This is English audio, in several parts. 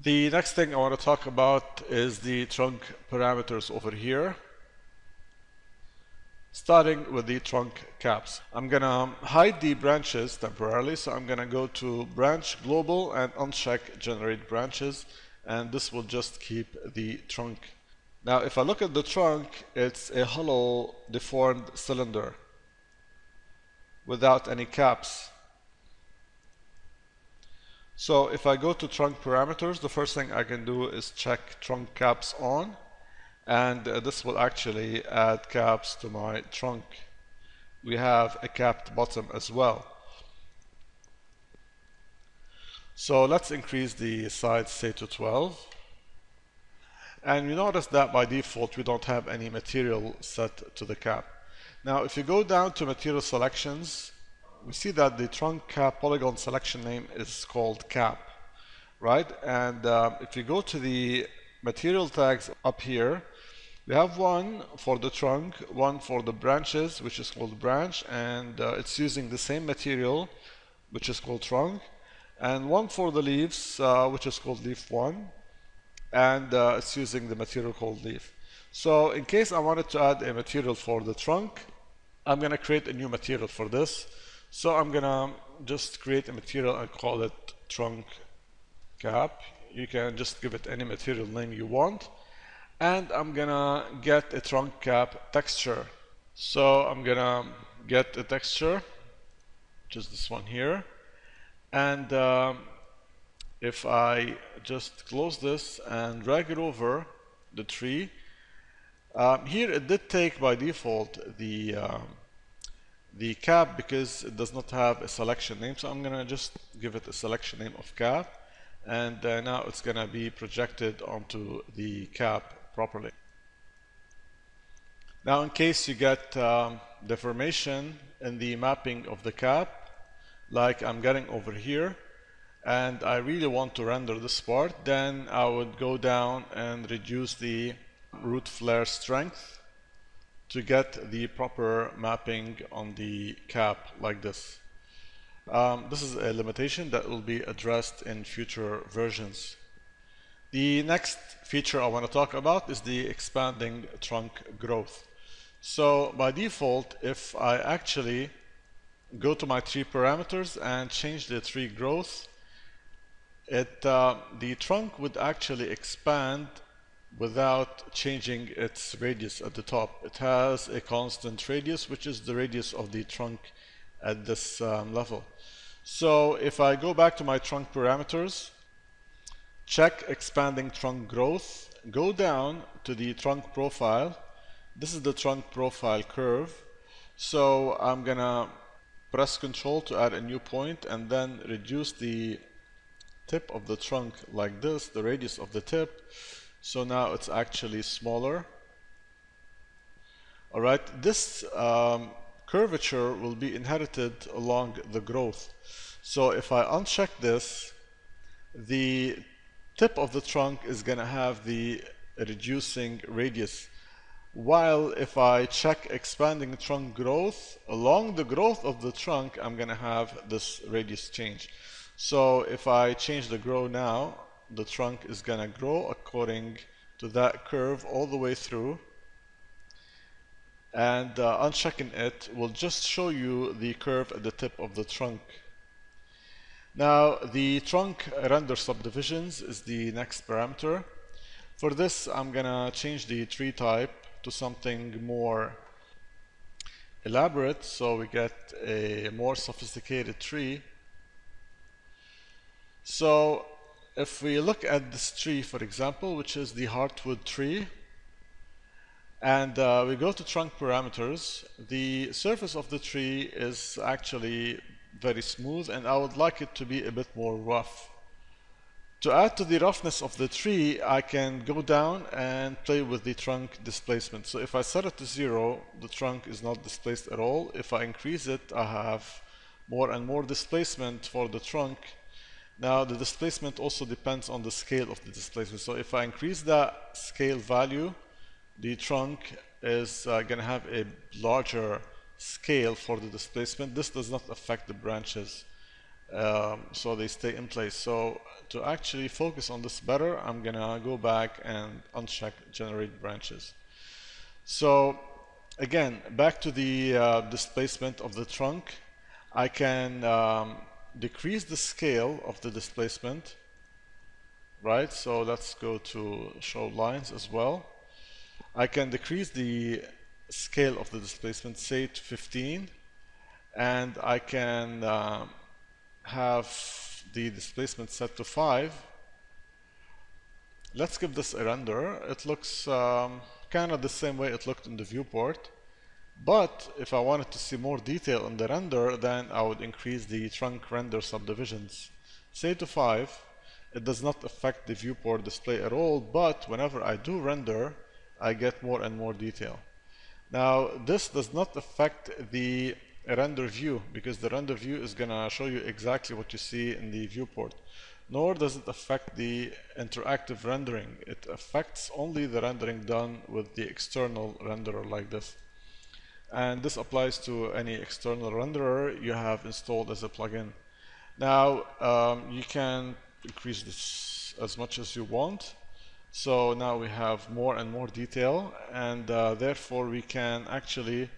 The next thing I want to talk about is the trunk parameters over here. Starting with the trunk caps. I'm gonna hide the branches temporarily, so I'm gonna go to branch global and uncheck generate branches, and this will just keep the trunk. Now if I look at the trunk, it's a hollow deformed cylinder without any caps. So if I go to trunk parameters, the first thing I can do is check trunk caps on, and this will actually add caps to my trunk. We have a capped bottom as well. So let's increase the size, say, to 12. And you notice that by default we don't have any material set to the cap. Now if you go down to material selections, we see that the trunk cap polygon selection name is called cap, right? And if you go to the material tags up here, we have one for the trunk, one for the branches, which is called branch, and it's using the same material, which is called trunk, and one for the leaves, which is called leaf 1, and it's using the material called leaf. So in case I wanted to add a material for the trunk, I'm going to create a new material for this. So I'm going to just create a material and call it trunk cap. You can just give it any material name you want. And I'm gonna get a trunk cap texture. So I'm gonna get a texture, which is this one here. And if I just close this and drag it over the tree, here it did take by default the cap because it does not have a selection name. So I'm gonna just give it a selection name of cap, and now it's gonna be projected onto the cap properly. Now in case you get deformation in the mapping of the cap, like I'm getting over here, and I really want to render this part, then I would go down and reduce the root flare strength to get the proper mapping on the cap like this. This is a limitation that will be addressed in future versions. The next feature I want to talk about is the expanding trunk growth. So by default, if I actually go to my tree parameters and change the tree growth, the trunk would actually expand without changing its radius at the top. It has a constant radius, which is the radius of the trunk at this level. So if I go back to my trunk parameters, check expanding trunk growth, go down to the trunk profile. This is the trunk profile curve. So I'm gonna press Control to add a new point and then reduce the tip of the trunk like this, the radius of the tip. So now it's actually smaller. All right, this curvature will be inherited along the growth. So if I uncheck this, the tip of the trunk is going to have the reducing radius, while if I check expanding trunk growth, along the growth of the trunk I'm going to have this radius change. So if I change the grow now, the trunk is going to grow according to that curve all the way through, and unchecking it will just show you the curve at the tip of the trunk. Now the trunk render subdivisions is the next parameter. For this I'm gonna change the tree type to something more elaborate, so we get a more sophisticated tree. So if we look at this tree, for example, which is the heartwood tree, and we go to trunk parameters, the surface of the tree is actually very smooth, and I would like it to be a bit more rough. To add to the roughness of the tree, I can go down and play with the trunk displacement. So if I set it to 0, the trunk is not displaced at all. If I increase it, I have more and more displacement for the trunk. Now the displacement also depends on the scale of the displacement. So if I increase that scale value, the trunk is going to have a larger scale for the displacement. This does not affect the branches, so they stay in place. So to actually focus on this better, I'm gonna go back and uncheck generate branches. So again, back to the displacement of the trunk, I can decrease the scale of the displacement, right? So let's go to show lines as well. I can decrease the scale of the displacement, say to 15, and I can have the displacement set to 5. Let's give this a render. It looks kind of the same way it looked in the viewport, but if I wanted to see more detail in the render, then I would increase the trunk render subdivisions, say to 5. It does not affect the viewport display at all, but whenever I do render, I get more and more detail. Now, this does not affect the render view, because the render view is going to show you exactly what you see in the viewport. Nor does it affect the interactive rendering. It affects only the rendering done with the external renderer like this. And this applies to any external renderer you have installed as a plugin. Now, you can increase this as much as you want. So now we have more and more detail, and therefore we can actually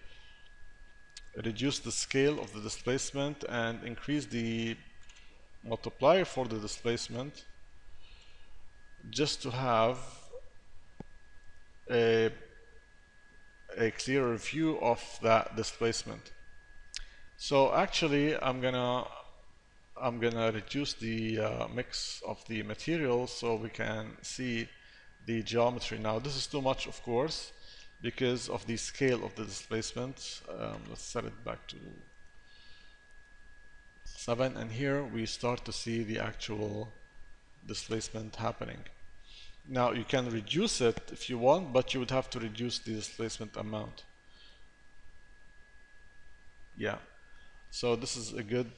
reduce the scale of the displacement and increase the multiplier for the displacement just to have a clearer view of that displacement. So actually I'm gonna reduce the mix of the materials so we can see the geometry. Now this is too much, of course, because of the scale of the displacement. Let's set it back to 7, and here we start to see the actual displacement happening. Now you can reduce it if you want, but you would have to reduce the displacement amount. Yeah, so this is a good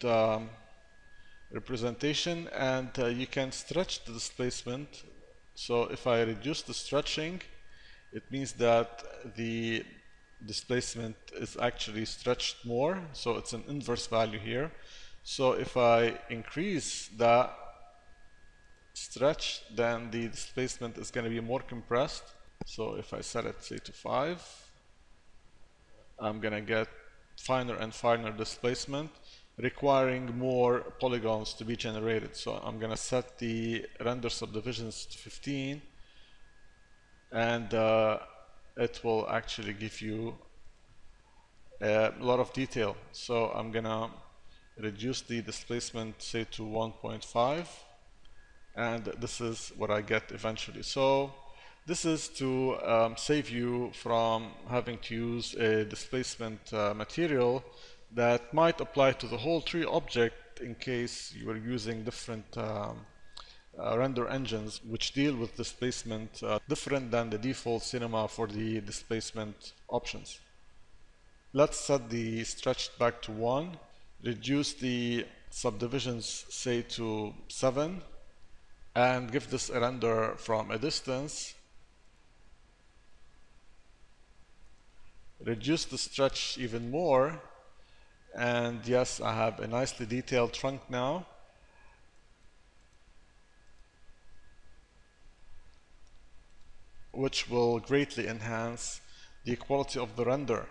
representation, and you can stretch the displacement. So if I reduce the stretching, it means that the displacement is actually stretched more, so it's an inverse value here. So if I increase the stretch, then the displacement is going to be more compressed. So if I set it, say, to 5, I'm going to get finer and finer displacement, requiring more polygons to be generated. So I'm going to set the render subdivisions to 15, and it will actually give you a lot of detail. So I'm going to reduce the displacement, say, to 1.5, and this is what I get eventually. So this is to save you from having to use a displacement material that might apply to the whole tree object in case you are using different render engines which deal with displacement different than the default cinema for the displacement options. Let's set the stretch back to 1, reduce the subdivisions, say, to 7, and give this a render from a distance. Reduce the stretch even more, and yes, I have a nicely detailed trunk now. Which will greatly enhance the quality of the render.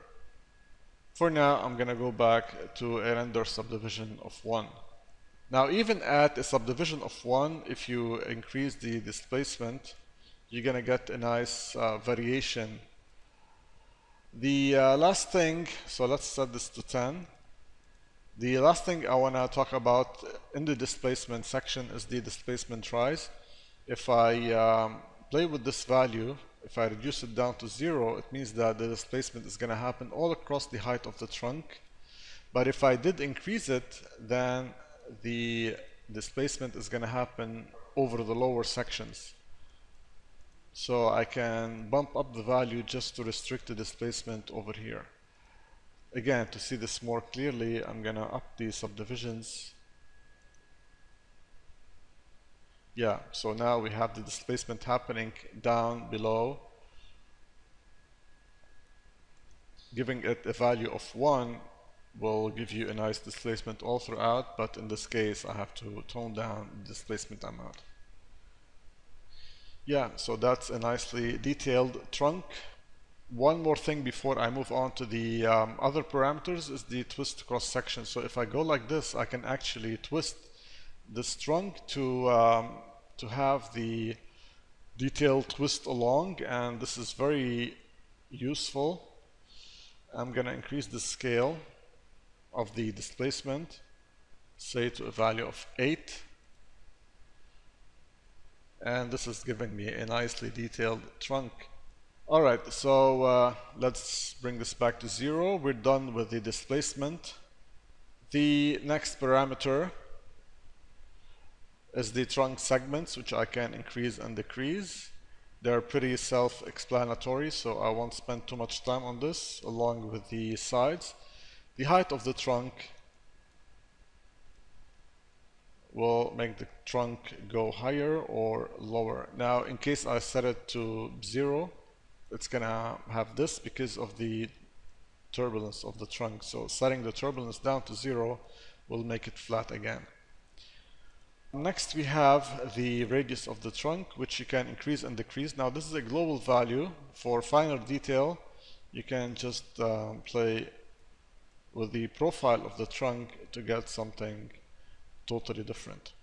For now, I'm going to go back to a render subdivision of 1. Now, even at a subdivision of 1, if you increase the displacement, you're going to get a nice variation. The last thing, so let's set this to 10. The last thing I want to talk about in the displacement section is the displacement rise. If I play with this value, if I reduce it down to 0, it means that the displacement is going to happen all across the height of the trunk. But if I did increase it, then the displacement is going to happen over the lower sections. So I can bump up the value just to restrict the displacement over here. Again, to see this more clearly, I'm going to up the subdivisions. Yeah, so now we have the displacement happening down below, giving it a value of 1, will give you a nice displacement all throughout, but in this case I have to tone down the displacement amount. Yeah, so that's a nicely detailed trunk. One more thing before I move on to the other parameters is the twist cross section. So if I go like this, I can actually twist this trunk to have the detailed twist along, and this is very useful. I'm going to increase the scale of the displacement, say to a value of 8, and this is giving me a nicely detailed trunk. Alright, so let's bring this back to 0. We're done with the displacement. The next parameter is the trunk segments, which I can increase and decrease. They're pretty self-explanatory, so I won't spend too much time on this, along with the sides. The height of the trunk will make the trunk go higher or lower. Now, in case I set it to 0, it's gonna have this because of the turbulence of the trunk. So setting the turbulence down to 0 will make it flat again. Next we have the radius of the trunk, which you can increase and decrease. Now this is a global value. For finer detail, you can just play with the profile of the trunk to get something totally different.